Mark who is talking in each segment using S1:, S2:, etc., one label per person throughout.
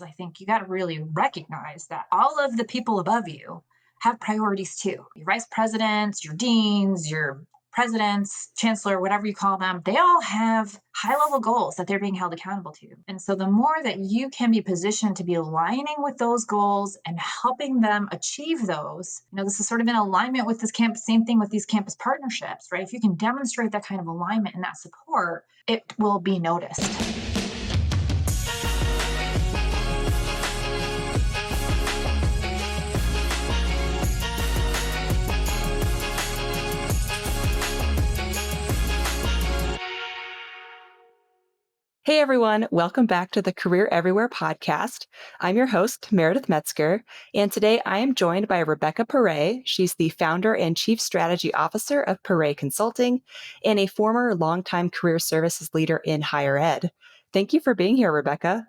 S1: I think you got to really recognize that all of the people above you have priorities too. Your vice presidents, your deans, your presidents, chancellor, whatever you call them, they all have high level goals that they're being held accountable to. And so the more that you can be positioned to be aligning with those goals and helping them achieve those, this is sort of in alignment with this campus, same thing with these campus partnerships, right? If you can demonstrate that kind of alignment and that support, it will be noticed.
S2: Hey everyone, welcome back to the Career Everywhere podcast. I'm your host, Meredith Metzger, and today I am joined by Rebecca Perret. She's the founder and chief strategy officer of Perret Consulting and a former longtime career services leader in higher ed. Thank you for being here, Rebecca.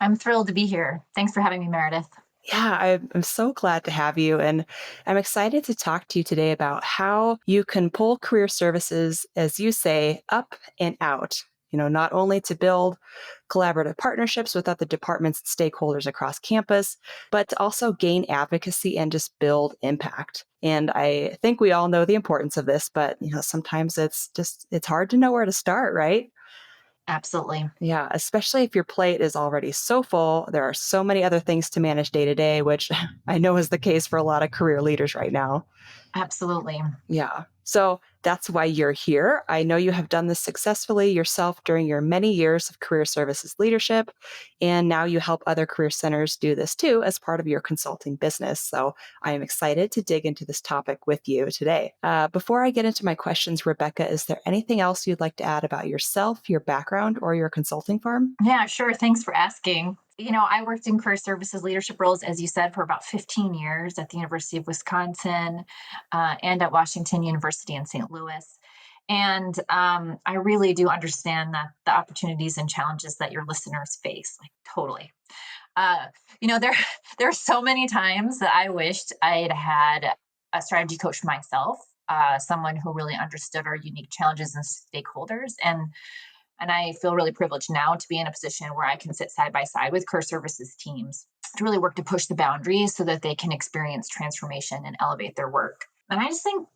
S1: I'm thrilled to be here. Thanks for having me, Meredith.
S2: Yeah, I'm so glad to have you. And I'm excited to talk to you today about how you can pull career services, as you say, up and out. Not only to build collaborative partnerships with other departments and stakeholders across campus, but to also gain advocacy and just build impact. And I think we all know the importance of this, but sometimes it's hard to know where to start, right?
S1: Absolutely.
S2: Yeah, especially if your plate is already so full. There are so many other things to manage day to day, which I know is the case for a lot of career leaders right now.
S1: Absolutely.
S2: Yeah. So that's why you're here. I know you have done this successfully yourself during your many years of career services leadership. And now you help other career centers do this too as part of your consulting business. So I am excited to dig into this topic with you today. Before I get into my questions, Rebecca, is there anything else you'd like to add about yourself, your background, or your consulting firm?
S1: Yeah, sure. Thanks for asking. I worked in career services leadership roles, as you said, for about 15 years at the University of Wisconsin and at Washington University in St. Louis. And I really do understand the opportunities and challenges that your listeners face, like totally. Uh, there there are so many times that I wished I'd had a strategy coach myself, someone who really understood our unique challenges and stakeholders. And I feel really privileged now to be in a position where I can sit side by side with career services teams to really work to push the boundaries so that they can experience transformation and elevate their work. And I just think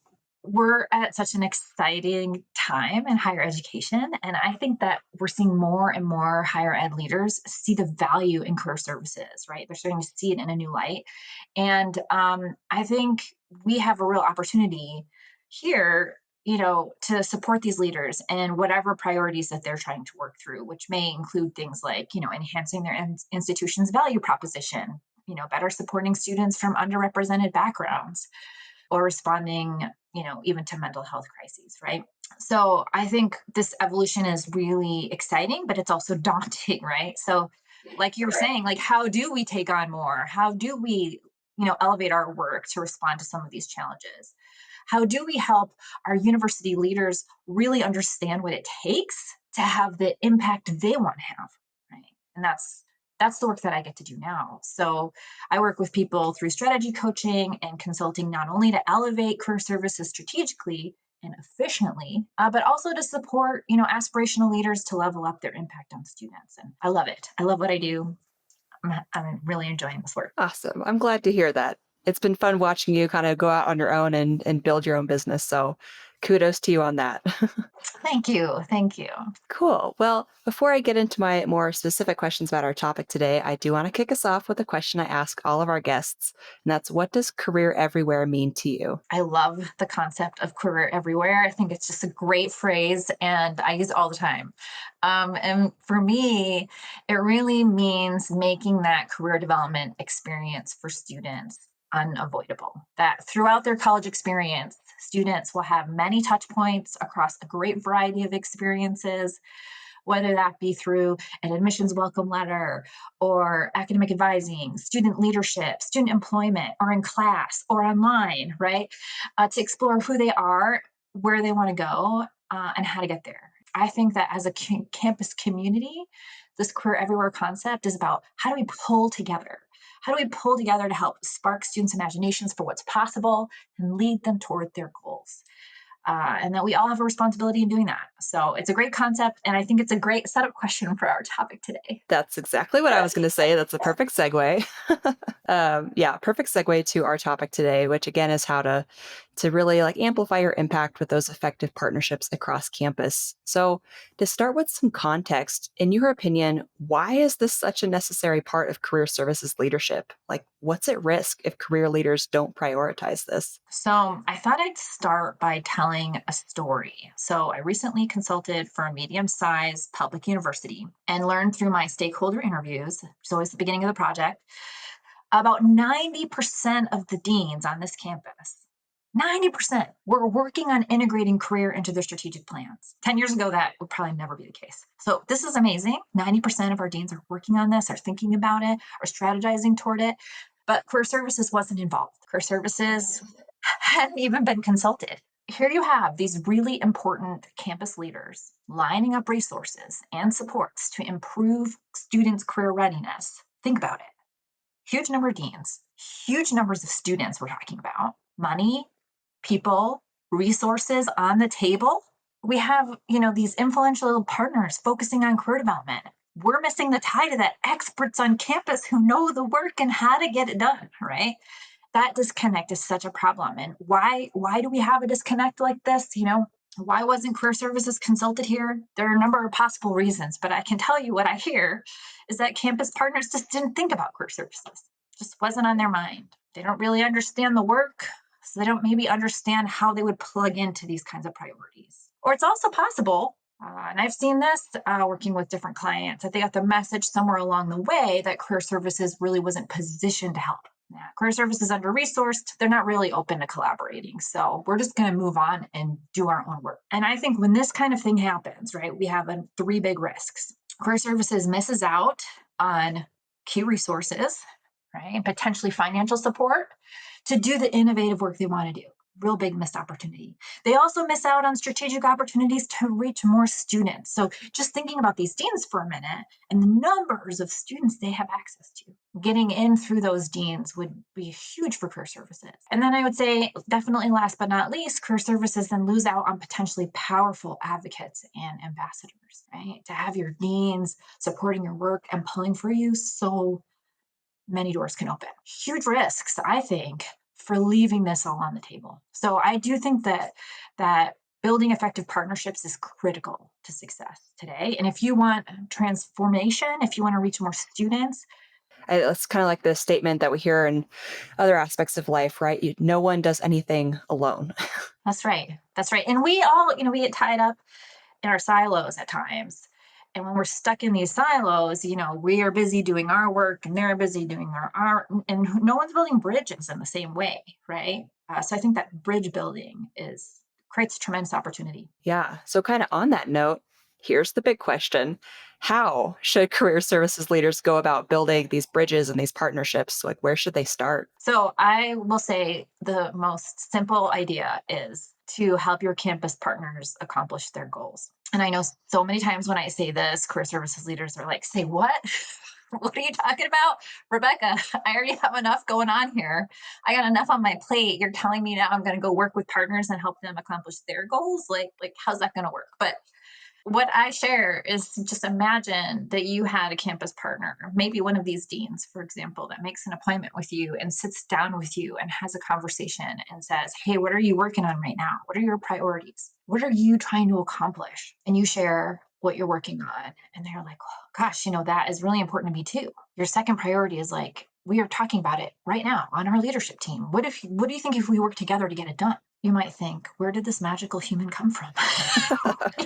S1: we're at such an exciting time in higher education. And I think that we're seeing more and more higher ed leaders see the value in career services, right? They're starting to see it in a new light. And I think we have a real opportunity here, to support these leaders and whatever priorities that they're trying to work through, which may include things like, enhancing their institution's value proposition, better supporting students from underrepresented backgrounds or responding, even to mental health crises, right? So I think this evolution is really exciting, but it's also daunting, right? So, like you were saying, like, how do we take on more? How do we, elevate our work to respond to some of these challenges? How do we help our university leaders really understand what it takes to have the impact they want to have, right? And that's the work that I get to do now. So I work with people through strategy coaching and consulting, not only to elevate career services strategically and efficiently, but also to support, aspirational leaders to level up their impact on students. And I love it. I love what I do. I'm really enjoying this work.
S2: Awesome. I'm glad to hear that. It's been fun watching you kind of go out on your own and build your own business. So kudos to you on that.
S1: Thank you. Thank you.
S2: Cool. Well, before I get into my more specific questions about our topic today, I do want to kick us off with a question I ask all of our guests. And that's, what does career everywhere mean to you?
S1: I love the concept of career everywhere. I think it's just a great phrase and I use it all the time. And for me, it really means making that career development experience for students unavoidable. That throughout their college experience, students will have many touch points across a great variety of experiences, whether that be through an admissions welcome letter or academic advising, student leadership, student employment, or in class or online, right? To explore who they are, where they want to go, and how to get there. I think that as a campus community, this career everywhere concept is about how do we pull together? How do we pull together to help spark students' imaginations for what's possible and lead them toward their goals? and that we all have a responsibility in doing that. So it's a great concept, and I think it's a great setup question for our topic today.
S2: That's exactly what I was going to say. That's a perfect segue. Yeah, perfect segue to our topic today, which again is how to really like amplify your impact with those effective partnerships across campus. So, to start with some context, in your opinion, why is this such a necessary part of career services leadership? Like, what's at risk if career leaders don't prioritize this?
S1: So I thought I'd start by telling a story. So I recently consulted for a medium sized public university and learned through my stakeholder interviews, so it's the beginning of the project, about 90% of the deans on this campus, 90% were working on integrating career into their strategic plans. 10 years ago, that would probably never be the case. So this is amazing. 90% of our deans are working on this, are thinking about it, are strategizing toward it. But career services wasn't involved. Career services hadn't even been consulted. Here you have these really important campus leaders lining up resources and supports to improve students' career readiness. Think about it. Huge number of deans, huge numbers of students we're talking about, money, people, resources on the table. We have, these influential partners focusing on career development. We're missing the tie to that experts on campus who know the work and how to get it done, right? That disconnect is such a problem. And why do we have a disconnect like this? Why wasn't career services consulted here? There are a number of possible reasons, but I can tell you what I hear is that campus partners just didn't think about career services. Just wasn't on their mind. They don't really understand the work, so they don't maybe understand how they would plug into these kinds of priorities. Or it's also possible, and I've seen this working with different clients, that they got the message somewhere along the way that career services really wasn't positioned to help. Yeah, career services under resourced, they're not really open to collaborating. So we're just going to move on and do our own work. And I think when this kind of thing happens, right, we have three big risks. Career services misses out on key resources, right, and potentially financial support to do the innovative work they want to do. Real big missed opportunity. They also miss out on strategic opportunities to reach more students. So just thinking about these deans for a minute and the numbers of students they have access to, getting in through those deans would be huge for career services. And then I would say, definitely last but not least, career services then lose out on potentially powerful advocates and ambassadors, right? To have your deans supporting your work and pulling for you, so many doors can open. Huge risks, I think, for leaving this all on the table. So I do think that building effective partnerships is critical to success today. And if you want transformation, if you want to reach more students,
S2: It's kind of like the statement that we hear in other aspects of life, right? No one does anything alone.
S1: that's right. That's right. And we all, we get tied up in our silos at times. And when we're stuck in these silos, we are busy doing our work and they're busy doing their art, and no one's building bridges in the same way, right? So I think that bridge building creates tremendous opportunity.
S2: Yeah. So, kind of on that note, here's the big question. How should career services leaders go about building these bridges and these partnerships? Like, where should they start?
S1: So I will say the most simple idea is to help your campus partners accomplish their goals. And I know so many times when I say this, career services leaders are like, say what? What are you talking about? Rebecca, I already have enough going on here. I got enough on my plate. You're telling me now I'm going to go work with partners and help them accomplish their goals? Like how's that going to work? But what I share is, just imagine that you had a campus partner, maybe one of these deans, for example, that makes an appointment with you and sits down with you and has a conversation and says, hey, what are you working on right now? What are your priorities? What are you trying to accomplish? And you share what you're working on. And they're like, oh, gosh, that is really important to me too. Your second priority is like, we are talking about it right now on our leadership team. What do you think if we work together to get it done? You might think, where did this magical human come from?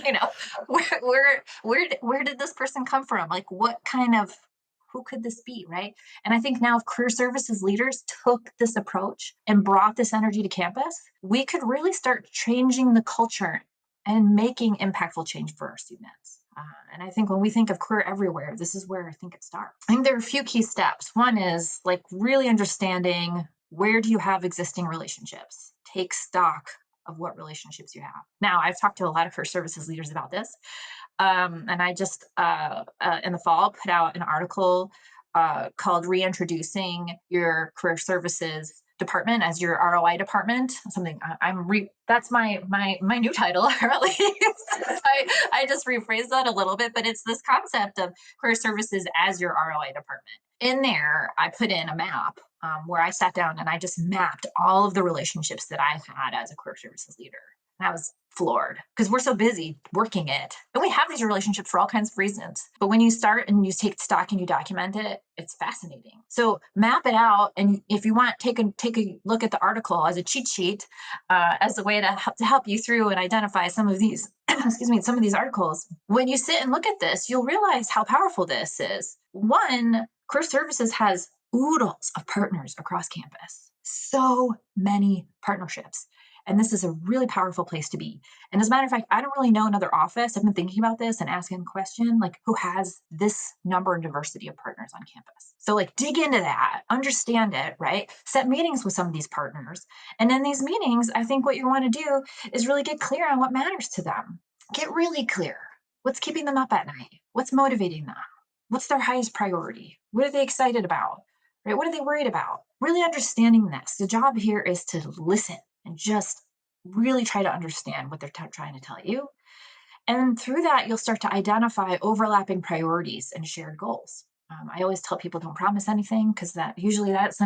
S1: you know, where did this person come from? Like, who could this be, right? And I think now if career services leaders took this approach and brought this energy to campus, we could really start changing the culture and making impactful change for our students. And I think when we think of career everywhere, this is where I think it starts. I think there are a few key steps. One is like really understanding, where do you have existing relationships? Take stock of what relationships you have. Now, I've talked to a lot of career services leaders about this. And I just, in the fall, put out an article called Reintroducing Your Career Services department as your ROI department. Something that's my new title, or at least I just rephrased that a little bit, but it's this concept of career services as your ROI department. In there, I put in a map where I sat down and I just mapped all of the relationships that I've had as a career services leader. And I was floored because we're so busy working it. And we have these relationships for all kinds of reasons. But when you start and you take stock and you document it, it's fascinating. So map it out. And if you want, take a look at the article as a cheat sheet, as a way to help you through and identify some of these, excuse me, some of these articles. When you sit and look at this, you'll realize how powerful this is. One, career services has oodles of partners across campus. So many partnerships. And this is a really powerful place to be. And as a matter of fact, I don't really know another office. I've been thinking about this and asking the question, like, who has this number and diversity of partners on campus? So, like, dig into that, understand it, right? Set meetings with some of these partners. And in these meetings, I think what you want to do is really get clear on what matters to them. Get really clear. What's keeping them up at night? What's motivating them? What's their highest priority? What are they excited about? Right? What are they worried about? Really understanding this. The job here is to listen and just really try to understand what they're trying to tell you. And through that, you'll start to identify overlapping priorities and shared goals. I always tell people don't promise anything because that's the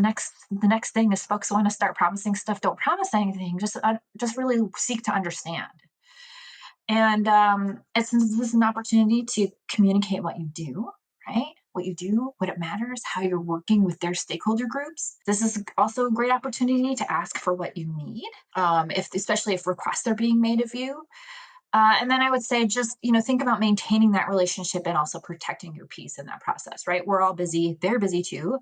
S1: next thing is folks want to start promising stuff. Don't promise anything. Just really seek to understand. And this is an opportunity to communicate what you do, right? What you do, what it matters, how you're working with their stakeholder groups. This is also a great opportunity to ask for what you need, especially if requests are being made of you. And then I would say just, think about maintaining that relationship and also protecting your peace in that process, right? We're all busy. They're busy too.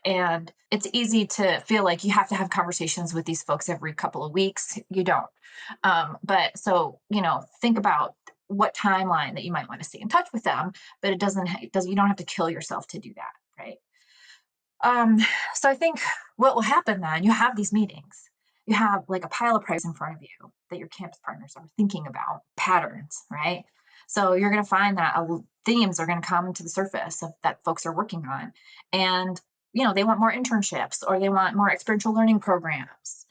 S1: And it's easy to feel like you have to have conversations with these folks every couple of weeks. You don't. But so, think about what timeline that you might want to stay in touch with them, but you don't have to kill yourself to do that, right? Um, so I think what will happen then, you have these meetings. You have like a pile of prize in front of you that your campus partners are thinking about, patterns, right? So you're going to find that themes are going to come to the surface that folks are working on. And, they want more internships or they want more experiential learning programs,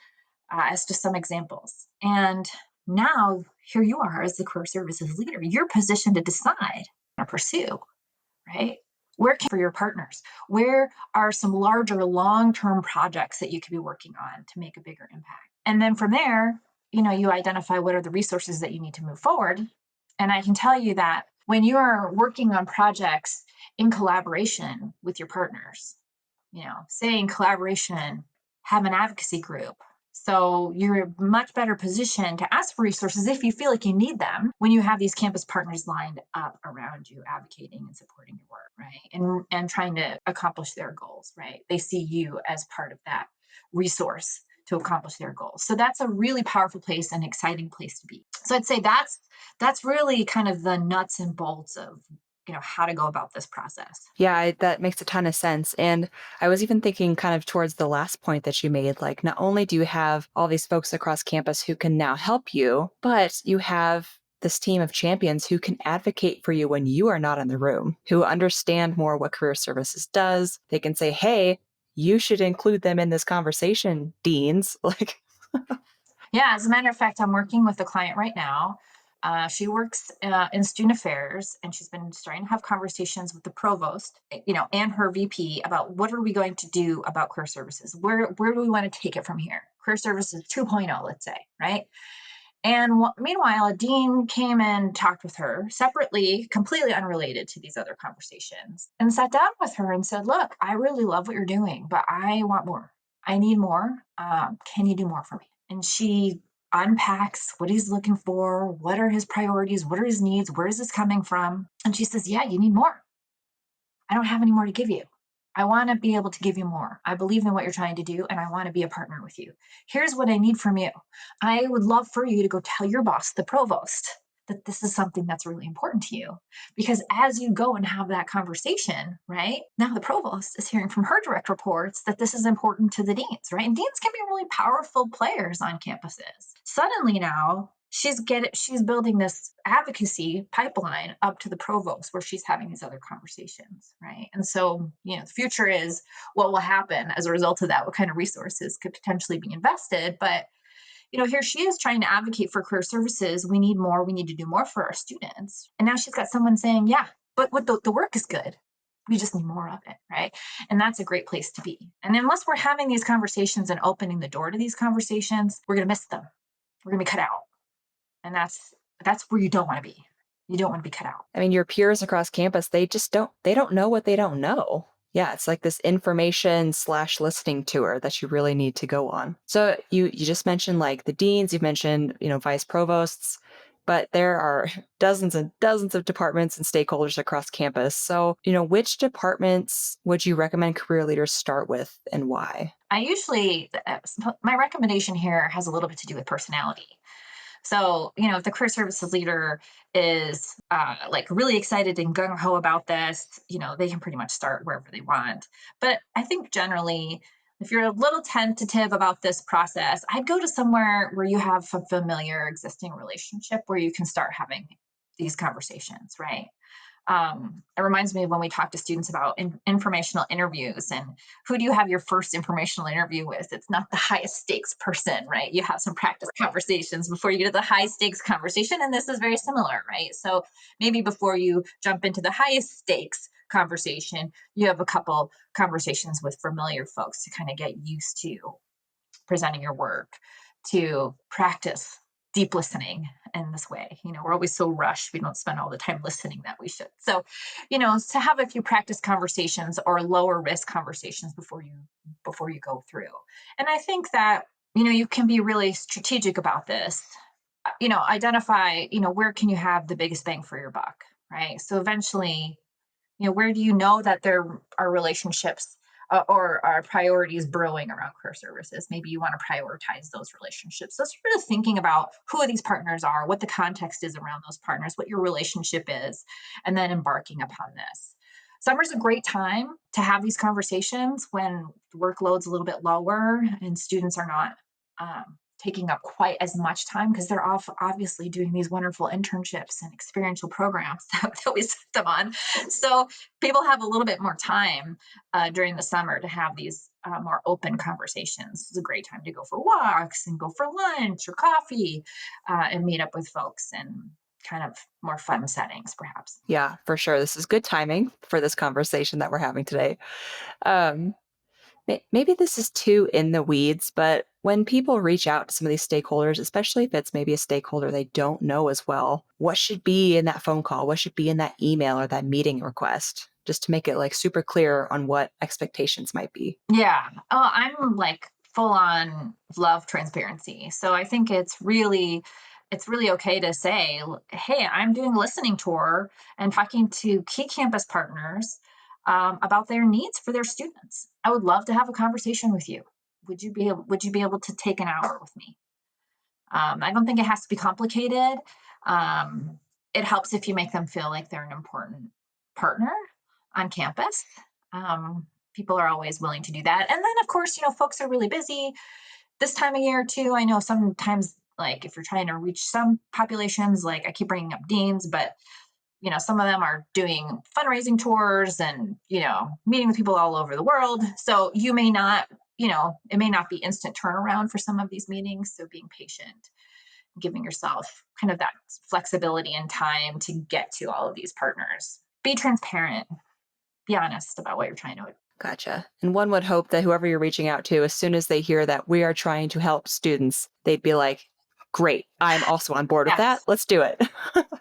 S1: as just some examples. And now here you are as the career services leader, you're positioned to decide or pursue, right? For your partners? Where are some larger long-term projects that you could be working on to make a bigger impact? And then from there, you identify what are the resources that you need to move forward. And I can tell you that when you are working on projects in collaboration with your partners, say in collaboration, have an advocacy group. So you're much better positioned to ask for resources if you feel like you need them when you have these campus partners lined up around you, advocating and supporting your work, right? And trying to accomplish their goals, right? They see you as part of that resource to accomplish their goals. So that's a really powerful place and exciting place to be. So I'd say that's really kind of the nuts and bolts of how to go about this process.
S2: Yeah, that makes a ton of sense. And I was even thinking kind of towards the last point that you made, like not only do you have all these folks across campus who can now help you, but you have this team of champions who can advocate for you when you are not in the room, who understand more what career services does. They can say, hey, you should include them in this conversation, deans. Like,
S1: Yeah, as a matter of fact, I'm working with a client right now. She works in student affairs, and she's been starting to have conversations with the provost, and her VP about what are we going to do about career services? Where do we want to take it from here? Career services 2.0, let's say, right? And meanwhile, a dean came and talked with her separately, completely unrelated to these other conversations, and sat down with her and said, "Look, I really love what you're doing, but I want more. I need more. Can you do more for me?" And she unpacks what he's looking for, what are his priorities, what are his needs, where is this coming from? And she says, "Yeah, you need more. I don't have any more to give you. I want to be able to give you more. I believe in what you're trying to do, and I want to be a partner with you. Here's what I need from you. I would love for you to go tell your boss, the provost, that this is something that's really important to you. Because as you go and have that conversation, right, now the provost is hearing from her direct reports that this is important to the deans, right? And deans can be really powerful players on campuses. Suddenly now, she's building this advocacy pipeline up to the provost where she's having these other conversations, right? And so, the future is what will happen as a result of that, what kind of resources could potentially be invested. But here she is trying to advocate for career services. We need more. We need to do more for our students. And now she's got someone saying, yeah, but what the work is good. We just need more of it, right? And that's a great place to be. And unless we're having these conversations and opening the door to these conversations, we're going to miss them. We're going to be cut out. And that's where you don't want to be. You don't want to be cut out.
S2: I mean, your peers across campus, they don't know what they don't know. Yeah, it's like this information slash listening tour that you really need to go on. So you just mentioned like the deans, you've mentioned, vice provosts, but there are dozens and dozens of departments and stakeholders across campus. So, which departments would you recommend career leaders start with and why?
S1: I usually, my recommendation here has a little bit to do with personality. So, if the career services leader is like really excited and gung ho about this, they can pretty much start wherever they want. But I think generally, if you're a little tentative about this process, I'd go to somewhere where you have a familiar existing relationship where you can start having these conversations, right? It reminds me of when we talk to students about informational interviews and who do you have your first informational interview with? It's not the highest stakes person, right? You have some practice conversations before you get to the high stakes conversation. And this is very similar, right? So maybe before you jump into the highest stakes conversation, you have a couple conversations with familiar folks to kind of get used to presenting your work, to practice deep listening in this way. We're always so rushed. We don't spend all the time listening that we should. So, to have a few practice conversations or lower risk conversations before you go through. And I think that, you can be really strategic about this. Identify, where can you have the biggest bang for your buck, right? So eventually, where do you know that there are relationships or are priorities brewing around career services? Maybe you want to prioritize those relationships. So sort of thinking about who these partners are, what the context is around those partners, what your relationship is, and then embarking upon this. Summer's a great time to have these conversations when the workload's a little bit lower and students are not taking up quite as much time because they're off obviously doing these wonderful internships and experiential programs that we set them on. So people have a little bit more time during the summer to have these more open conversations. It's a great time to go for walks and go for lunch or coffee and meet up with folks in kind of more fun settings, perhaps.
S2: Yeah, for sure. This is good timing for this conversation that we're having today. Um, Maybe this is too in the weeds, but when people reach out to some of these stakeholders, especially if it's maybe a stakeholder they don't know as well, what should be in that phone call? What should be in that email or that meeting request? Just to make it like super clear on what expectations might be.
S1: Yeah. Oh, I'm like full on love transparency. So I think it's really okay to say, hey, I'm doing a listening tour and talking to key campus partners about their needs for their students. I would love to have a conversation with you. Would you be able to take an hour with me? I don't think it has to be complicated. Um, it helps if you make them feel like they're an important partner on campus. Um, People are always willing to do that. And then, of course, folks are really busy this time of year too. I know sometimes, like if you're trying to reach some populations, like I keep bringing up deans, but some of them are doing fundraising tours and meeting with people all over the world. So you may not, it may not be instant turnaround for some of these meetings. So being patient, giving yourself kind of that flexibility and time to get to all of these partners. Be transparent, be honest about what you're trying to.
S2: Gotcha. And one would hope that whoever you're reaching out to, as soon as they hear that we are trying to help students, they'd be like, great, I'm also on board with that.
S1: Yes.
S2: Let's do it.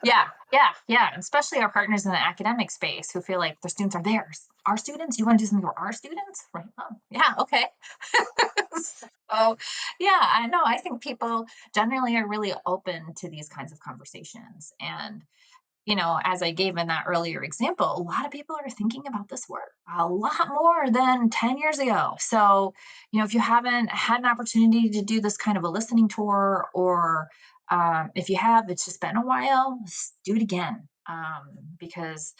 S1: Yeah, yeah, yeah. Especially our partners in the academic space who feel like their students are theirs. Our students? You want to do something for our students? Right. Oh, yeah, okay. So, yeah, I know. I think people generally are really open to these kinds of conversations. And as I gave in that earlier example, a lot of people are thinking about this work a lot more than 10 years ago. So, if you haven't had an opportunity to do this kind of a listening tour, or if you have, it's just been a while, do it again. Because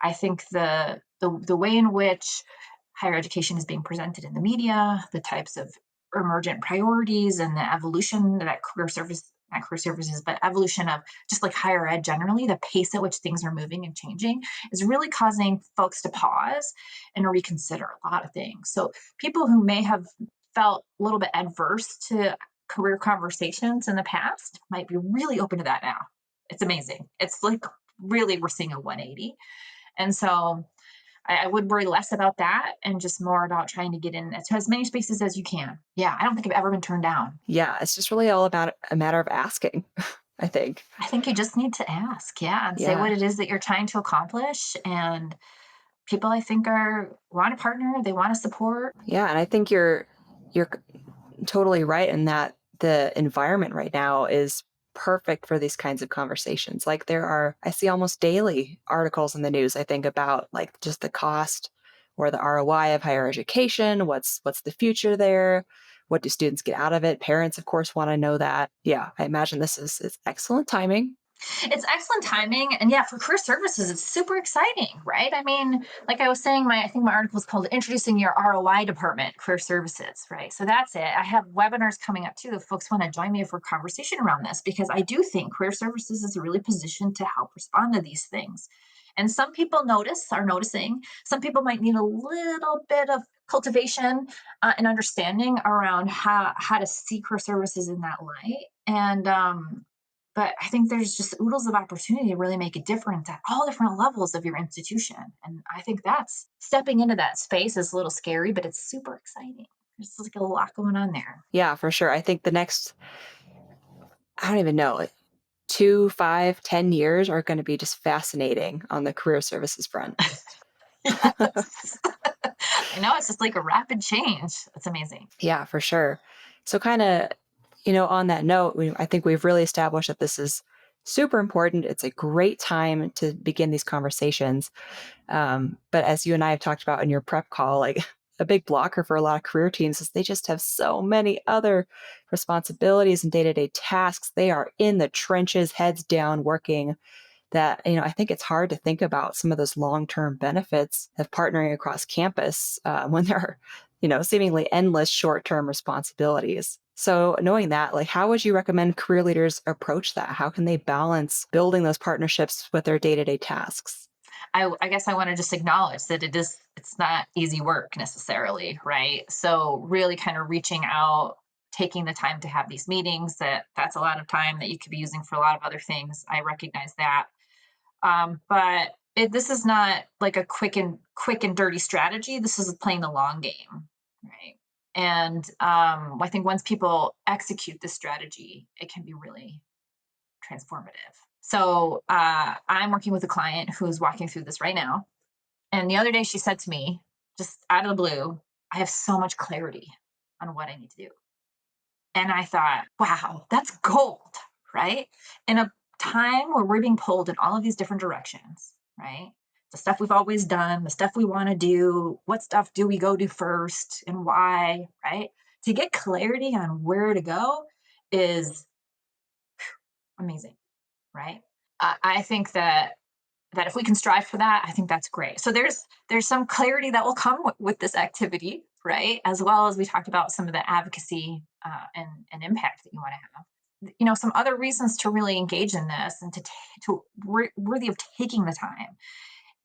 S1: I think the way in which higher education is being presented in the media, the types of emergent priorities and the evolution that career not career services, but evolution of just like higher ed generally, the pace at which things are moving and changing is really causing folks to pause and reconsider a lot of things. So people who may have felt a little bit adverse to career conversations in the past might be really open to that now. It's amazing. It's like really we're seeing a 180. And so I would worry less about that and just more about trying to get in to as many spaces as you can. Yeah, I don't think I've ever been turned down.
S2: Yeah, it's just really all about a matter of asking, I think.
S1: I think you just need to ask, yeah, and say what
S2: Yeah.
S1: it is that you're trying to accomplish. And people I think are want a partner, they want to support.
S2: Yeah, and I think you're totally right in that the environment right now is perfect for these kinds of conversations. Like I see almost daily articles in the news, I think, about like just the cost or the ROI of higher education. What's the future there? What do students get out of it? Parents, of course, want to know that. Yeah, I imagine this is excellent timing.
S1: It's excellent timing, and yeah, for career services, it's super exciting, right? I mean, like I was saying, my I think my article is called "Introducing Your ROI Department: Career Services," right? So that's it. I have webinars coming up too. If folks want to join me for a conversation around this, because I do think career services is really positioned to help respond to these things. And some people are noticing. Some people might need a little bit of cultivation and understanding around how to see career services in that light. And but I think there's just oodles of opportunity to really make a difference at all different levels of your institution. And I think that's stepping into that space is a little scary, but it's super exciting. There's like a lot going on there.
S2: Yeah, for sure. I think the next, I don't even know, like 2, 5, 10 years are going to be just fascinating on the career services front.
S1: Yes. I know it's just like a rapid change. It's amazing.
S2: Yeah, for sure. So, kind of, on that note, I think we've really established that this is super important. It's a great time to begin these conversations. But as you and I have talked about in your prep call, like a big blocker for a lot of career teams is they just have so many other responsibilities and day to day tasks. They are in the trenches, heads down, working that, I think it's hard to think about some of those long term benefits of partnering across campus when there are, seemingly endless short term responsibilities. So, knowing that, like, how would you recommend career leaders approach that? How can they balance building those partnerships with their day to day tasks?
S1: I guess I want to just acknowledge that it's not easy work necessarily, right? So really kind of reaching out, taking the time to have these meetings, that's a lot of time that you could be using for a lot of other things. I recognize that. But this is not like a quick and dirty strategy. This is playing the long game, right? And I think once people execute this strategy, it can be really transformative. So I'm working with a client who's walking through this right now. And the other day she said to me, just out of the blue, I have so much clarity on what I need to do. And I thought, wow, that's gold, right? In a time where we're being pulled in all of these different directions, right? The stuff we've always done, the stuff we want to do, what stuff do we go do first and why, right? To get clarity on where to go is amazing, right? I think that if we can strive for that, I think that's great. So there's some clarity that will come with this activity, right? As well as we talked about some of the advocacy and impact that you want to have. Some other reasons to really engage in this and worthy of taking the time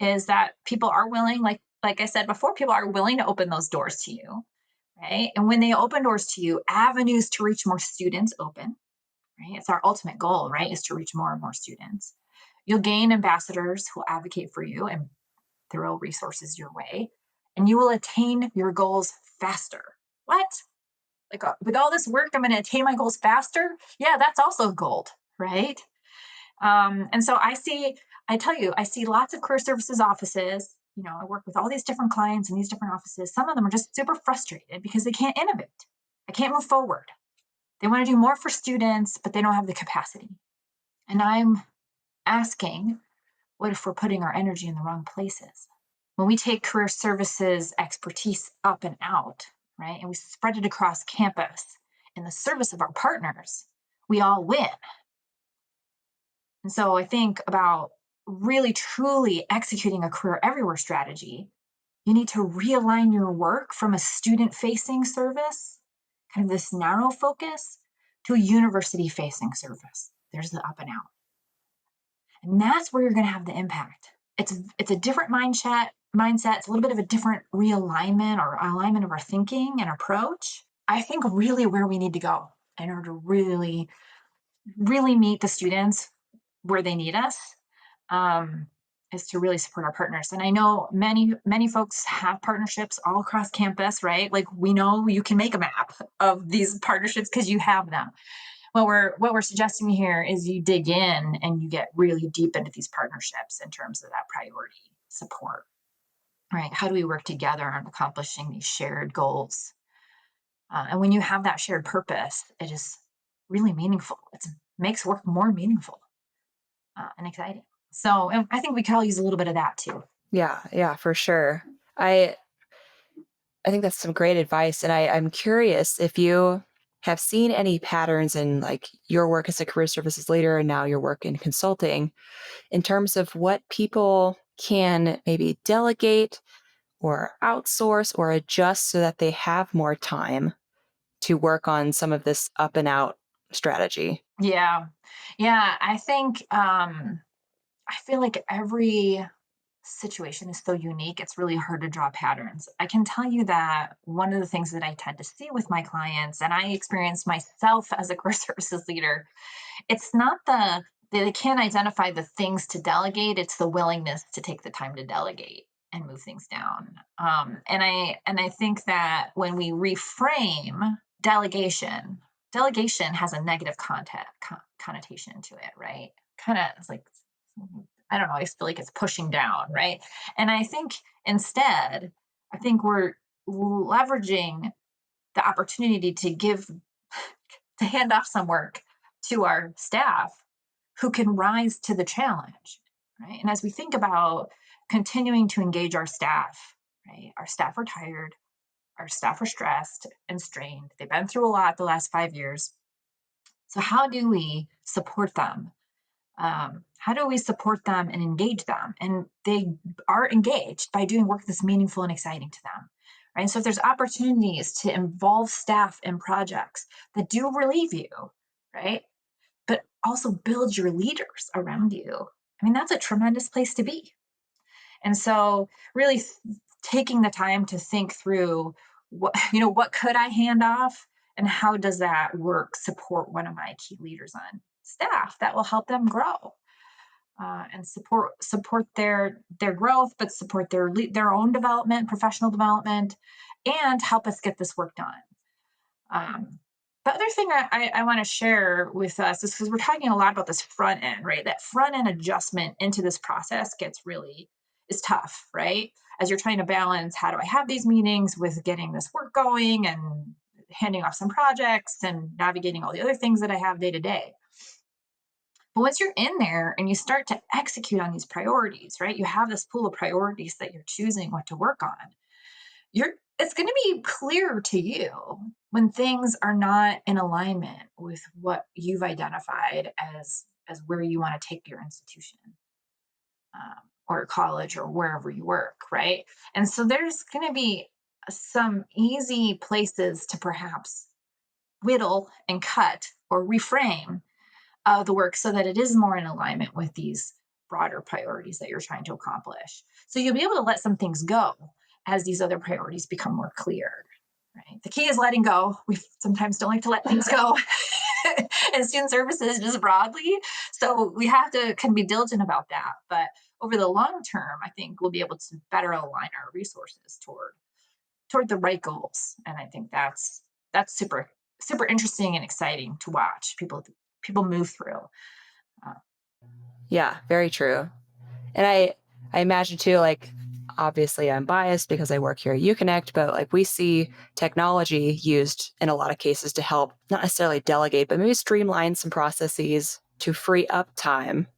S1: is that people are willing, like I said before, people are willing to open those doors to you, right? And when they open doors to you, avenues to reach more students open, right? It's our ultimate goal, right? Is to reach more and more students. You'll gain ambassadors who will advocate for you and throw resources your way, and you will attain your goals faster. What? Like with all this work, I'm going to attain my goals faster? Yeah, that's also gold, right? And so I tell you, I see lots of career services offices. I work with all these different clients in these different offices. Some of them are just super frustrated because they can't innovate. I can't move forward. They want to do more for students, but they don't have the capacity. And I'm asking, what if we're putting our energy in the wrong places? When we take career services expertise up and out, right, and we spread it across campus in the service of our partners, we all win. And so I think about really truly executing a career everywhere strategy, you need to realign your work from a student facing service, kind of this narrow focus, to a university facing service. There's the up and out. And that's where you're going to have the impact. It's a different mindset. It's a little bit of a different realignment or alignment of our thinking and approach. I think really where we need to go in order to really, really meet the students where they need us, is to really support our partners. And I know many folks have partnerships all across campus, right? Like we know you can make a map of these partnerships because you have them. What we're suggesting here is you dig in and you get really deep into these partnerships in terms of that priority support, right? How do we work together on accomplishing these shared goals? And when you have that shared purpose, it is really meaningful. It makes work more meaningful and exciting. So and I think we could all use a little bit of that too.
S2: Yeah, yeah, for sure. I I think that's some great advice. And I'm curious if you have seen any patterns in like your work as a career services leader and now your work in consulting in terms of what people can maybe delegate or outsource or adjust so that they have more time to work on some of this up and out strategy.
S1: Yeah. Yeah. I think I feel like every situation is so unique, it's really hard to draw patterns. I can tell you that one of the things that I tend to see with my clients, and I experienced myself as a career services leader, it's not they can't identify the things to delegate, it's the willingness to take the time to delegate and move things down. And I think that when we reframe delegation, delegation has a negative connotation to it, right? Kind of it's like I don't know, I feel like it's pushing down, right? And I think instead, I think we're leveraging the opportunity to hand off some work to our staff who can rise to the challenge, right? And as we think about continuing to engage our staff, right? Our staff are tired, our staff are stressed and strained. They've been through a lot the last 5 years. So, how do we support them? How do we support them and engage them? And they are engaged by doing work that's meaningful and exciting to them. Right. So if there's opportunities to involve staff in projects that do relieve you, right, but also build your leaders around you, I mean, that's a tremendous place to be. And so really taking the time to think through what could I hand off and how does that work support one of my key leaders on staff that will help them grow and support their growth, but support their own development, professional development, and help us get this work done. Um, the other thing I want to share with us is because we're talking a lot about this front end, right? That front end adjustment into this process is tough, right? As you're trying to balance, how do I have these meetings with getting this work going and handing off some projects and navigating all the other things that I have day to day. But once you're in there and you start to execute on these priorities, right? You have this pool of priorities that you're choosing what to work on. You're It's going to be clear to you when things are not in alignment with what you've identified as where you want to take your institution or college or wherever you work, right? And so there's going to be some easy places to perhaps whittle and cut or reframe the work so that it is more in alignment with these broader priorities that you're trying to accomplish. So you'll be able to let some things go as these other priorities become more clear. Right. The key is letting go. We sometimes don't like to let things go in student services just broadly. So we have to can be diligent about that. But over the long term, I think we'll be able to better align our resources toward the right goals. And I think that's super interesting and exciting to watch people move through. Uh,
S2: Yeah, very true. And I imagine too, like obviously I'm biased because I work here at UConnect, but like we see technology used in a lot of cases to help not necessarily delegate, but maybe streamline some processes to free up time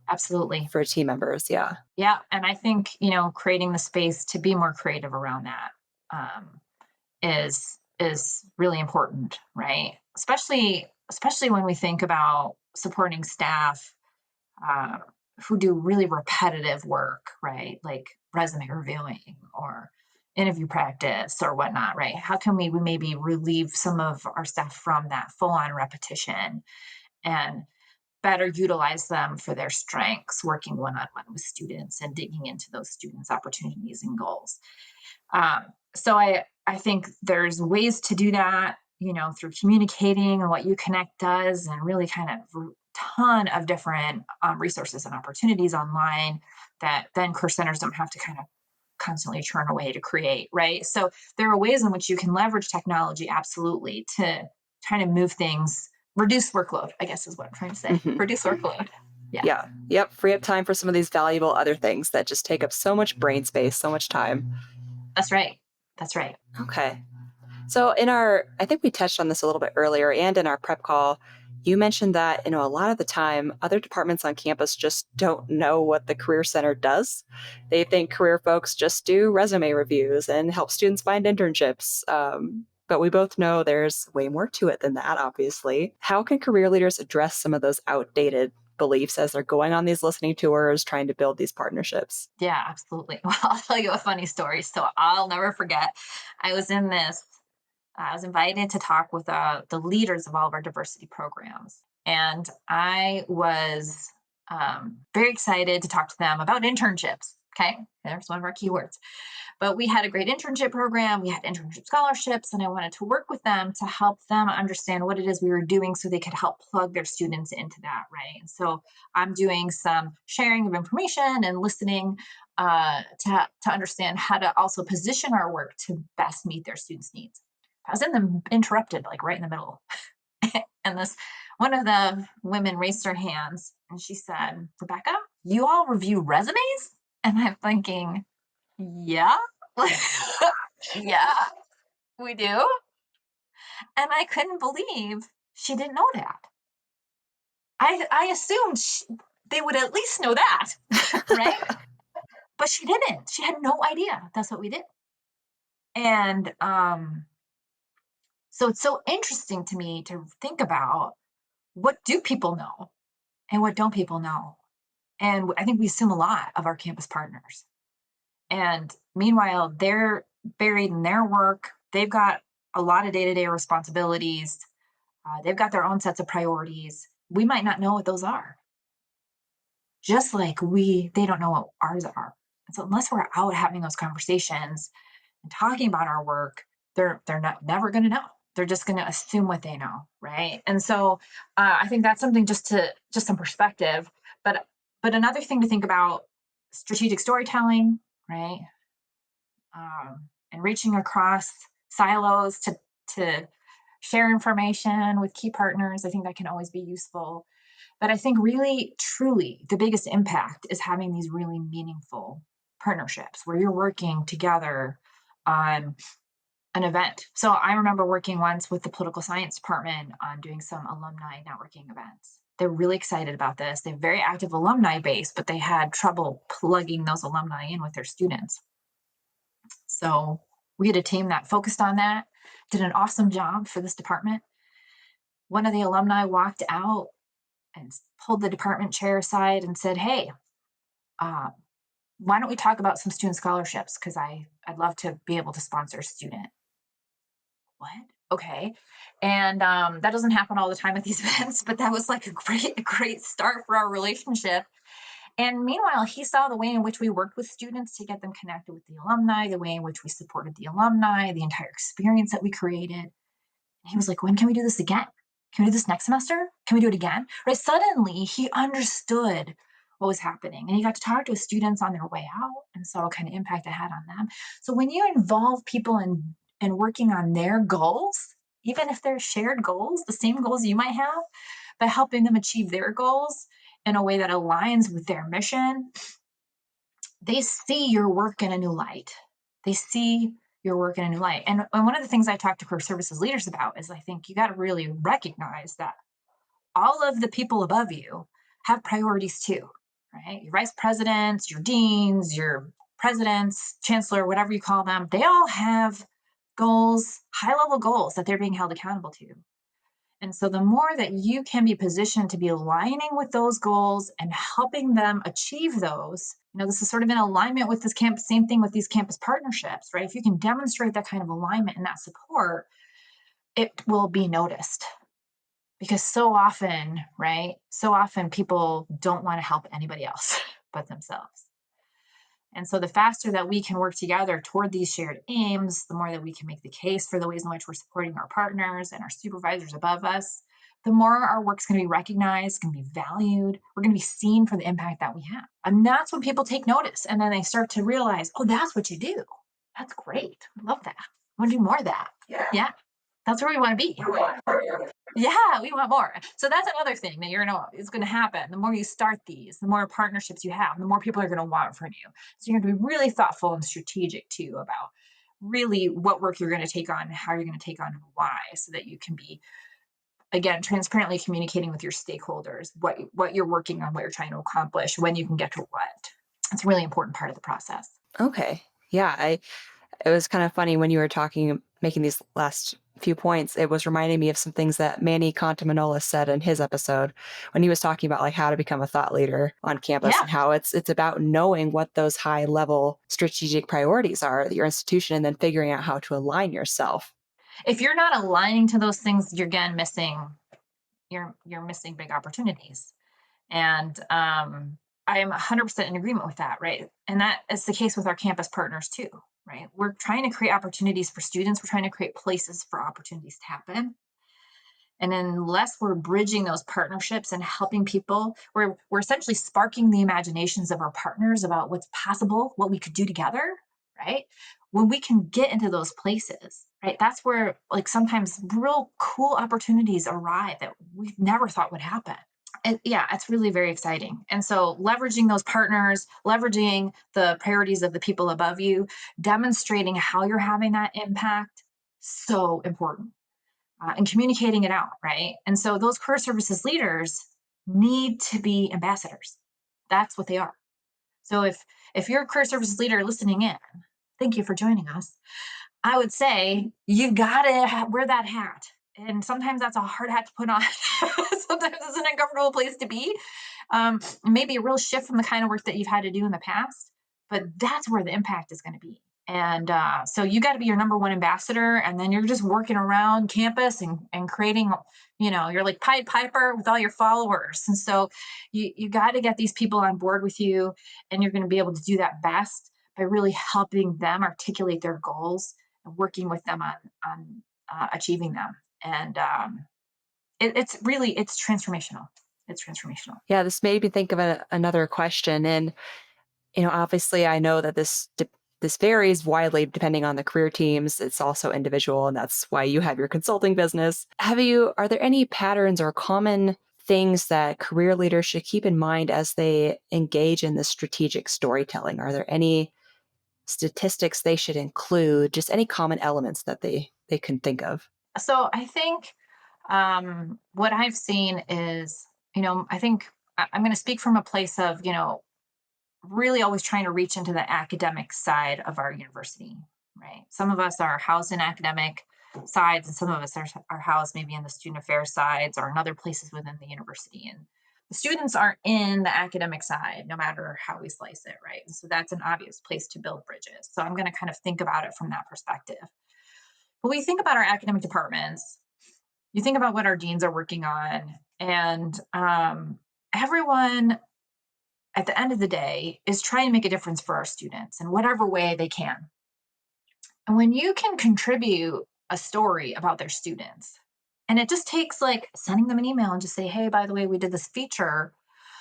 S1: Absolutely.
S2: for team members. Yeah.
S1: Yeah. And I think, creating the space to be more creative around that um, is really important, right? Especially when we think about supporting staff uh, who do really repetitive work, right? Like resume reviewing or interview practice or whatnot, right? How can we maybe relieve some of our staff from that full on repetition and better utilize them for their strengths, working one on one with students and digging into those students' opportunities and goals. So I think there's ways to do that, through communicating and what UConnect does, and really kind of ton of different resources and opportunities online that then career centers don't have to kind of constantly churn away to create, right? So there are ways in which you can leverage technology absolutely to kind of move things, reduce workload, I guess is what I'm trying to say.
S2: Hmm.
S1: Reduce workload. Yeah,
S2: Yeah. Yep. Free up time for some of these valuable other things that just take up so much brain space, so much time.
S1: that's right. That's right.
S2: Okay. So I think we touched on this a little bit earlier and in our prep call, you mentioned that, a lot of the time other departments on campus just don't know what the Career Center does. They think career folks just do resume reviews and help students find internships. But we both know there's way more to it than that, obviously. How can career leaders address some of those outdated beliefs as they're going on these listening tours, trying to build these partnerships?
S1: Yeah, absolutely. Well, I'll tell you a funny story. So I'll never forget. I was in this, I was invited to talk with the leaders of all of our diversity programs. And I was very excited to talk to them about internships. Okay. There's one of our keywords. But we had a great internship program. We had internship scholarships, and I wanted to work with them to help them understand what it is we were doing so they could help plug their students into that, right? And so I'm doing some sharing of information and listening to understand how to also position our work to best meet their students' needs. I was in the interrupted, like right in the middle. And this one of the women raised her hands and she said, Rebecca, you all review resumes? And I'm thinking, yeah. Yeah, we do. And I couldn't believe she didn't know that. I assumed they would at least know that, right? But she didn't. She had no idea that's what we did. And so it's so interesting to me to think about what do people know and what don't people know. And I think we assume a lot of our campus partners. And meanwhile, they're buried in their work. They've got a lot of day to day responsibilities. They've got their own sets of priorities. We might not know what those are, just like they don't know what ours are. And so unless we're out having those conversations and talking about our work, they're not never going to know. They're just going to assume what they know, right? And so I think that's something just some perspective. But another thing to think about, strategic storytelling, right? And reaching across silos to share information with key partners. I think that can always be useful. But I think really, truly, the biggest impact is having these really meaningful partnerships where you're working together on an event. So I remember working once with the political science department on doing some alumni networking events. They're really excited about this. They have very active alumni base, but they had trouble plugging those alumni in with their students. So we had a team that focused on that, did an awesome job for this department. One of the alumni walked out and pulled the department chair aside and said, "Hey, uh, why don't we talk about some student scholarships? Because I'd love to be able to sponsor a student." What? Okay. And that doesn't happen all the time at these events, but that was like a great start for our relationship. And meanwhile, he saw the way in which we worked with students to get them connected with the alumni, the way in which we supported the alumni, the entire experience that we created. And he was like, "When can we do this again? Can we do this next semester? Can we do it again?" Right? Suddenly, he understood what was happening and he got to talk to his students on their way out and saw what kind of impact it had on them. So when you involve people in working on their goals, even if they're shared goals, the same goals you might have, but helping them achieve their goals in a way that aligns with their mission, they see your work in a new light. They see your work in a new light. And one of the things I talk to career services leaders about is I think you got to really recognize that all of the people above you have priorities too, right? Your vice presidents, your deans, your presidents, chancellor, whatever you call them, they all have goals, high level goals that they're being held accountable to. And so the more that you can be positioned to be aligning with those goals and helping them achieve those, This is sort of in alignment with this campus, same thing with these campus partnerships, right? If you can demonstrate that kind of alignment and that support, it will be noticed. Because so often, right? So often people don't want to help anybody else but themselves. And so the faster that we can work together toward these shared aims, the more that we can make the case for the ways in which we're supporting our partners and our supervisors above us, the more our work's going to be recognized, going to be valued. We're going to be seen for the impact that we have. And that's when people take notice. And then they start to realize, oh, that's what you do. That's great. I love that. I want to do more of that. Yeah. That's where we want to be. Yeah, we want more. So that's another thing that you're gonna is gonna happen. The more you start these, the more partnerships you have, the more people are gonna want from you. So you're gonna be really thoughtful and strategic too about really what work you're gonna take on, how you're gonna take on, and why, so that you can be again transparently communicating with your stakeholders what you're working on, what you're trying to accomplish, when you can get to what. It's a really important part of the process.
S2: Okay. Yeah, it was kind of funny when you were talking, making these last few points. It was reminding me of some things that Manny Contamanola said in his episode when he was talking about like how to become a thought leader on campus
S1: Yeah.
S2: and how it's about knowing what those high level strategic priorities are at your institution and then figuring out how to align yourself.
S1: If you're not aligning to those things, you're again missing you're missing big opportunities. And I am 100% in agreement with that, right? And that is the case with our campus partners too, right? We're trying to create opportunities for students, we're trying to create places for opportunities to happen. And unless we're bridging those partnerships and helping people, we're essentially sparking the imaginations of our partners about what's possible, what we could do together, right? When we can get into those places, right? That's where like sometimes real cool opportunities arrive that we've never thought would happen. Yeah, it's really very exciting. And so leveraging those partners, leveraging the priorities of the people above you, demonstrating how you're having that impact, so important. And communicating it out, right? And so those career services leaders need to be ambassadors. That's what they are. So if you're a career services leader listening in, thank you for joining us. I would say you gotta wear that hat. And sometimes that's a hard hat to put on. Sometimes it's an uncomfortable place to be. Maybe a real shift from the kind of work that you've had to do in the past, but that's where the impact is going to be. And so you got to be your number one ambassador, and then you're just working around campus and creating, you're like Pied Piper with all your followers. And so you got to get these people on board with you, and you're going to be able to do that best by really helping them articulate their goals and working with them on achieving them. And it's transformational. It's transformational.
S2: Yeah, this made me think of another question. And, obviously I know that this varies widely depending on the career teams. It's also individual, and that's why you have your consulting business. Are there any patterns or common things that career leaders should keep in mind as they engage in this strategic storytelling? Are there any statistics they should include? Just any common elements that they can think of?
S1: So I think what I've seen is, I think I'm going to speak from a place of, really always trying to reach into the academic side of our university, right? Some of us are housed in academic sides, and some of us are housed maybe in the student affairs sides or in other places within the university. And the students aren't in the academic side, no matter how we slice it, right? And so that's an obvious place to build bridges. So I'm going to kind of think about it from that perspective. When we think about our academic departments, you think about what our deans are working on, and everyone at the end of the day is trying to make a difference for our students in whatever way they can. And when you can contribute a story about their students, and it just takes like sending them an email and just say, hey, by the way, we did this feature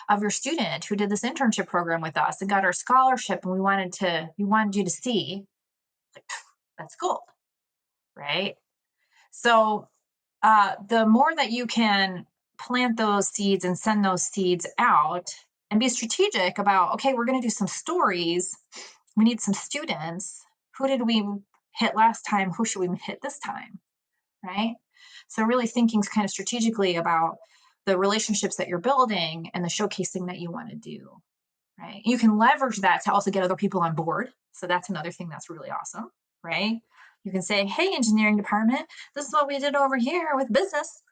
S1: of your student who did this internship program with us and got our scholarship, and we wanted you to see, like, that's gold, right? So the more that you can plant those seeds and send those seeds out and be strategic about, okay, we're going to do some stories. We need some students. Who did we hit last time? Who should we hit this time? Right. So, really thinking kind of strategically about the relationships that you're building and the showcasing that you want to do. Right. You can leverage that to also get other people on board. So, that's another thing that's really awesome. Right. You can say, hey, engineering department, this is what we did over here with business.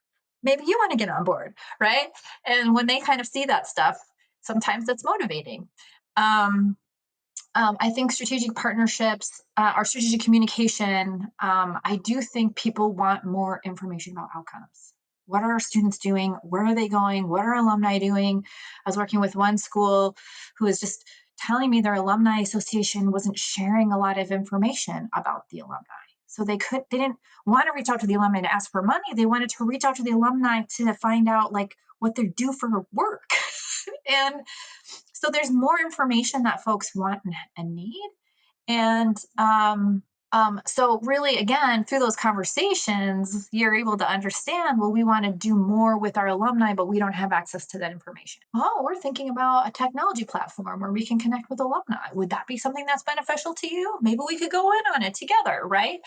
S1: Maybe you want to get on board, right? And when they kind of see that stuff, sometimes that's motivating. Um, I think strategic partnerships, or strategic communication, I do think people want more information about outcomes. What are our students doing? Where are they going? What are alumni doing? I was working with one school who was just telling me their alumni association wasn't sharing a lot of information about the alumni. So they didn't want to reach out to the alumni to ask for money. They wanted to reach out to the alumni to find out like what they do for work. And so there's more information that folks want and need. And so really, again, through those conversations, you're able to understand, well, we want to do more with our alumni, but we don't have access to that information. Oh, we're thinking about a technology platform where we can connect with alumni. Would that be something that's beneficial to you? Maybe we could go in on it together, right?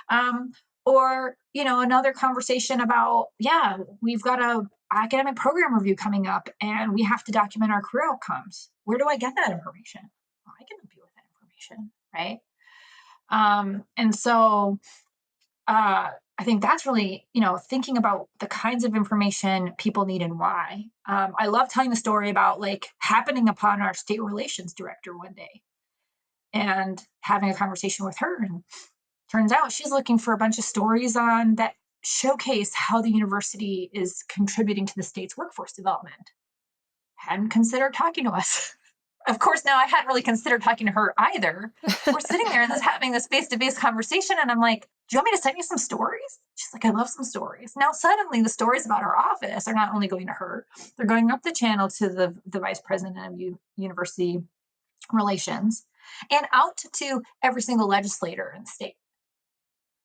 S1: Um, or, another conversation about, yeah, we've got a academic program review coming up and we have to document our career outcomes. Where do I get that information? Well, I can help you with that information, right? And so I think that's really, thinking about the kinds of information people need and why. I love telling the story about like happening upon our state relations director one day and having a conversation with her. And turns out she's looking for a bunch of stories on that showcase how the university is contributing to the state's workforce development. Hadn't considered talking to us. Of course, now I hadn't really considered talking to her either. We're sitting there and having this face-to-face conversation, and I'm like, "Do you want me to send you some stories?" She's like, "I love some stories." Now suddenly, the stories about our office are not only going to her; they're going up the channel to the vice president of university relations, and out to every single legislator in the state.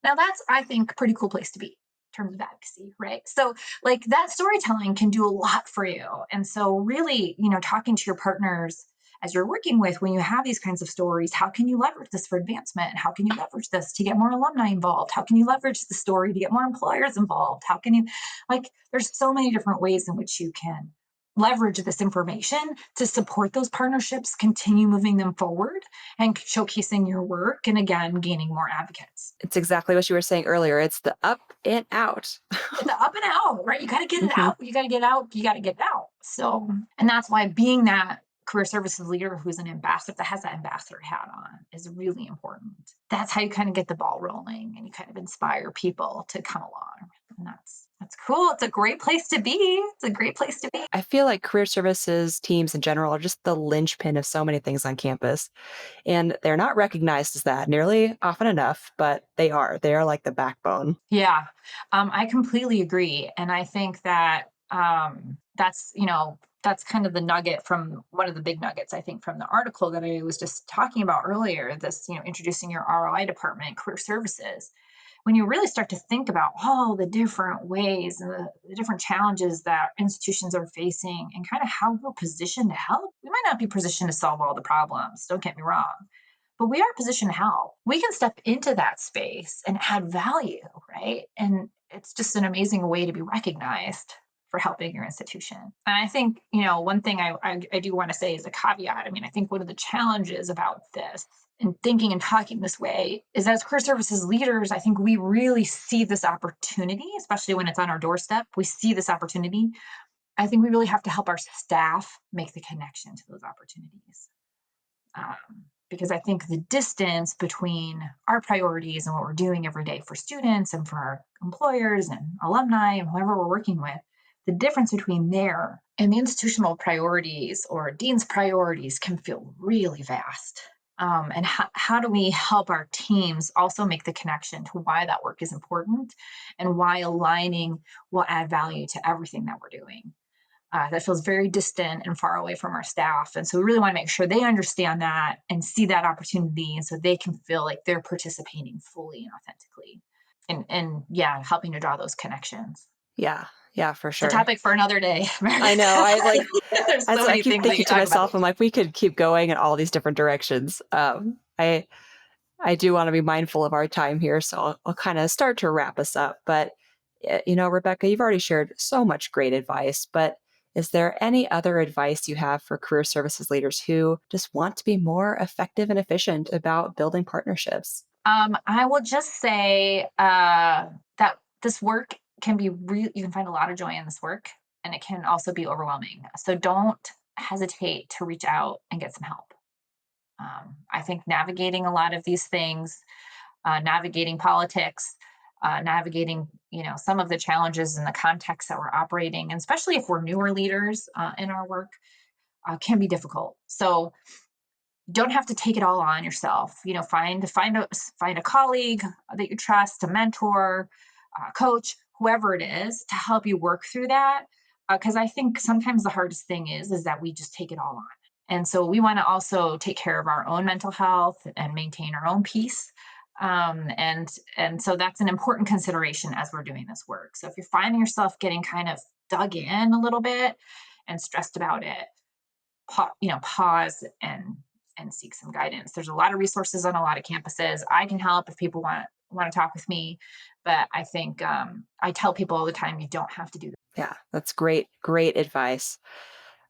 S1: Now that's, I think, a pretty cool place to be in terms of advocacy, right? So like that storytelling can do a lot for you. And so really, talking to your partners as you're working with when you have these kinds of stories, how can you leverage this for advancement? How can you leverage this to get more alumni involved? How can you leverage the story to get more employers involved? How can you like there's so many different ways in which you can leverage this information to support those partnerships, continue moving them forward and showcasing your work and again gaining more advocates.
S2: It's exactly what you were saying earlier. It's the up and out.
S1: It's up and out, right? You got to get it
S2: Mhm.
S1: out. You got to get out. You got to get it out. So, and that's why being that career services leader who's an ambassador that has that ambassador hat on is really important. That's how you kind of get the ball rolling and you kind of inspire people to come along. And that's cool. It's a great place to be. It's a great place to be.
S2: I feel like career services teams in general are just the linchpin of so many things on campus. And they're not recognized as that nearly often enough, but they are. They are like the backbone.
S1: Yeah, I completely agree, and I think that that's kind of the nugget from one of the big nuggets I think from the article that I was just talking about earlier. This introducing your ROI department, career services. When you really start to think about all the different ways and the different challenges that institutions are facing, and kind of how we're positioned to help, we might not be positioned to solve all the problems. Don't get me wrong, but we are positioned to help. We can step into that space and add value, right? And it's just an amazing way to be recognized for helping your institution. And I think, one thing I do want to say is a caveat. I mean, I think one of the challenges about this and thinking and talking this way is as career services leaders, I think we really see this opportunity, especially when it's on our doorstep. We see this opportunity. I think we really have to help our staff make the connection to those opportunities because I think the distance between our priorities and what we're doing every day for students and for our employers and alumni and whoever we're working with, the difference between there and the institutional priorities or dean's priorities can feel really vast. And how do we help our teams also make the connection to why that work is important and why aligning will add value to everything that we're doing? That feels very distant and far away from our staff. And so we really want to make sure they understand that and see that opportunity and so they can feel like they're participating fully and authentically. And yeah, helping to draw those connections.
S2: Yeah. Yeah, for
S1: It's a
S2: sure.
S1: topic for another day.
S2: I know. I like
S1: There's
S2: as
S1: so
S2: I
S1: many
S2: keep
S1: things I
S2: thinking
S1: could
S2: to
S1: talk about.
S2: myself, I'm like, we could keep going in all these different directions. I do want to be mindful of our time here, so I'll kind of start to wrap us up. But Rebecca, you've already shared so much great advice. But is there any other advice you have for career services leaders who just want to be more effective and efficient about building partnerships?
S1: I will just say that this work can be real. You can find a lot of joy in this work, and it can also be overwhelming. So don't hesitate to reach out and get some help. I think navigating a lot of these things, navigating politics, navigating, some of the challenges in the context that we're operating, and especially if we're newer leaders in our work, can be difficult. So you don't have to take it all on yourself. Find a colleague that you trust, a mentor, a coach, whoever it is, to help you work through that. Because I think sometimes the hardest thing is that we just take it all on. And so we want to also take care of our own mental health and maintain our own peace. And so that's an important consideration as we're doing this work. So if you're finding yourself getting kind of dug in a little bit and stressed about it, pause and seek some guidance. There's a lot of resources on a lot of campuses. I can help if people want to talk with me, but I think I tell people all the time, you don't have to do that.
S2: Yeah, that's great advice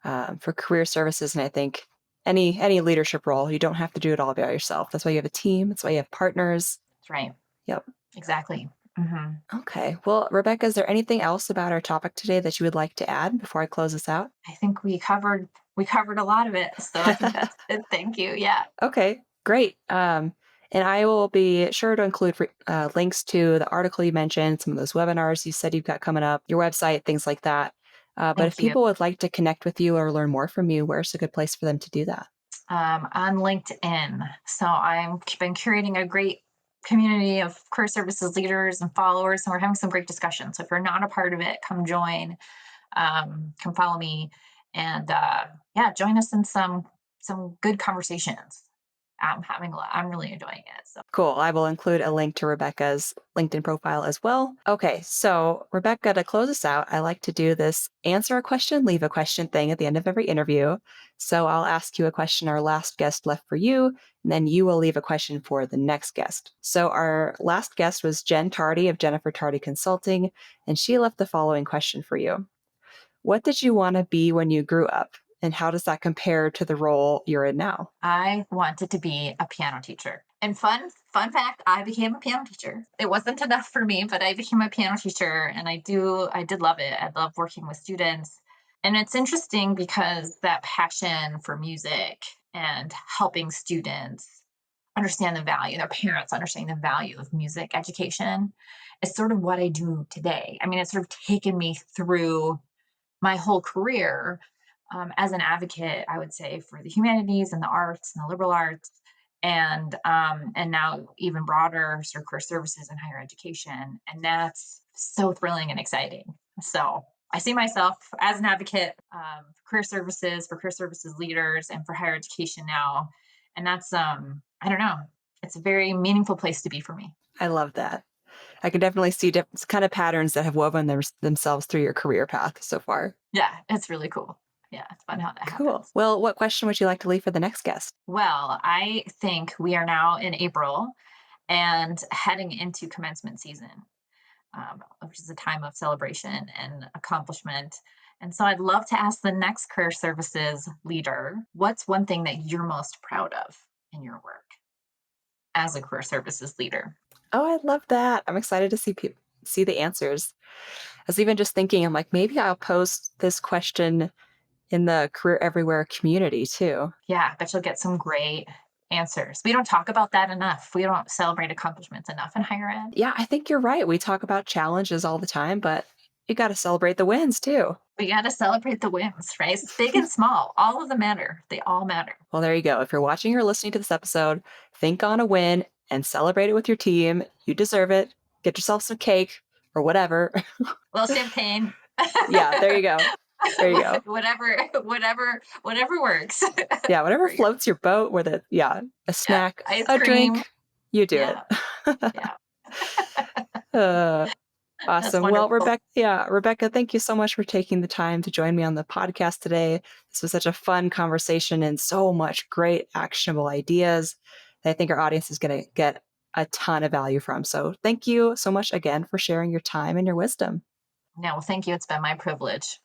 S2: for career services. And I think any leadership role, you don't have to do it all by yourself. That's why you have a team. That's why you have partners.
S1: That's right.
S2: Yep.
S1: Exactly. Hmm.
S2: Okay. Well, Rebecca, is there anything else about our topic today that you would like to add before I close this out?
S1: I think we covered a lot of it, so I think that's it. Thank you. Yeah.
S2: Okay, great. And I will be sure to include links to the article you mentioned, some of those webinars you said you've got coming up, your website, things like that. But if
S1: Thank you.
S2: people would like to connect with you or learn more from you, where's a good place for them to do that?
S1: On LinkedIn. So I've been curating a great community of career services leaders and followers, and we're having some great discussions. So if you're not a part of it, come join, come follow me, and yeah, join us in some good conversations. I'm having a lot. I'm really enjoying it. So
S2: Cool. I will include a link to Rebecca's LinkedIn profile as well. Okay, so Rebecca, to close us out, I like to do this answer a question, leave a question thing at the end of every interview. So I'll ask you a question our last guest left for you, and then you will leave a question for the next guest. So our last guest was Jen Tardy of Jennifer Tardy Consulting, and she left the following question for you. What did you want to be when you grew up? And how does that compare to the role you're in now?
S1: I wanted to be a piano teacher. And fun fact, I became a piano teacher. It wasn't enough for me, but I became a piano teacher and I did love it. I love working with students. And it's interesting because that passion for music and helping students understand the value, their parents understanding the value of music education is sort of what I do today. I mean, it's sort of taken me through my whole career as an advocate, I would say, for the humanities and the arts and the liberal arts, and now even broader sort of career services and higher education, and that's so thrilling and exciting. So I see myself as an advocate for career services leaders, and for higher education now, and that's I don't know, it's a very meaningful place to be for me.
S2: I love that. I can definitely see kind of patterns that have woven themselves through your career path so far.
S1: Yeah, it's really cool. Yeah, it's fun how that
S2: Cool.
S1: happens.
S2: Well, what question would you like to leave for the next guest?
S1: Well, I think we are now in April and heading into commencement season, which is a time of celebration and accomplishment. And so I'd love to ask the next career services leader, what's one thing that you're most proud of in your work as a career services leader?
S2: Oh, I love that. I'm excited to see the answers. I was even just thinking, I'm like, maybe I'll post this question in the Career Everywhere community too.
S1: Yeah, I bet you'll get some great answers. We don't talk about that enough. We don't celebrate accomplishments enough in higher ed.
S2: Yeah, I think you're right. We talk about challenges all the time, but you got to celebrate the wins too.
S1: We got to celebrate the wins, right? Big and small, all of them matter. They all matter.
S2: Well, there you go. If you're watching or listening to this episode, think on a win and celebrate it with your team. You deserve it. Get yourself some cake or whatever.
S1: Little champagne.
S2: Yeah, there you go. There you go.
S1: Whatever works.
S2: Yeah, whatever
S1: For your-
S2: floats your boat, whether, yeah, a
S1: yeah,
S2: snack,
S1: ice
S2: a
S1: cream.
S2: drink, you do
S1: Yeah,
S2: it.
S1: yeah.
S2: Uh,
S1: That's
S2: awesome. Well,
S1: wonderful.
S2: Rebecca, thank you so much for taking the time to join me on the podcast today. This was such a fun conversation and so much great actionable ideas that I think our audience is going to get a ton of value from. So thank you so much again for sharing your time and your wisdom.
S1: No, well, thank you. It's been my privilege.